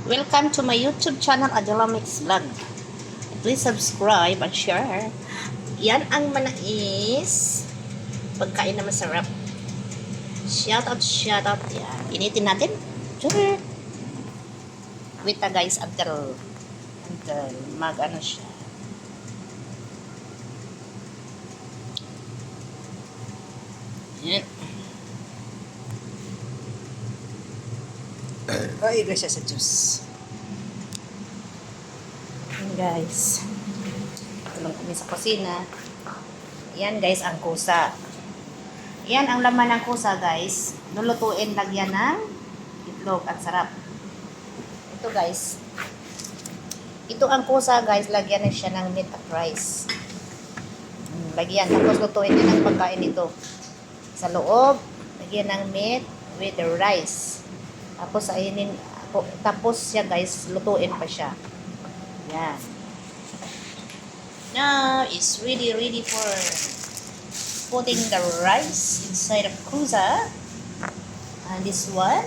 Welcome to my YouTube channel, Adela Mix Vlog. Please subscribe and share. Yan ang manais. Pagkain na masarap. Shout out, shout out. Yan. Initin natin. Sure. Wait na guys, until mag-ano siya. Yan. Ay, guys, sa juice. Yan guys. Tulong kami sa kusina. Yan guys, ang kusa. Yan ang laman ng kusa guys. Lulutuin, lagyan ng itlog at sarap. Ito guys. Ito ang kusa guys, lagyan na siya ng meat at rice. Lagyan, tapos lutuin din ang pagkain nito. Sa loob, lagyan ng meat with the rice. Tapos siya guys, lutuin pa siya. Yan. Now, it's ready for putting the rice inside of kusa. And this one,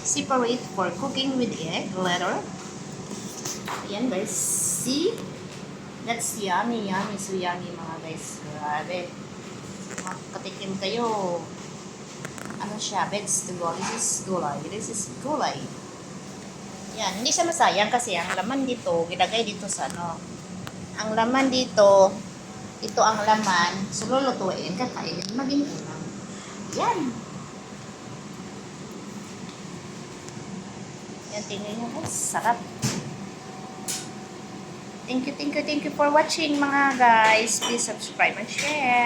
separate for cooking with egg later. Ayan guys, see? That's yummy, so yummy mga guys. Grabe. Makatikim kayo. Ano siya, vegetable. This is gulay. Yan, hindi siya masayang kasi ang laman dito, gilagay dito sa ano. Ang laman dito, ito ang laman, so lulutuin, kakainin, maging ulam. Yan. Yan, tingnan nyo guys, sarap. Thank you for watching mga guys. Please subscribe and share.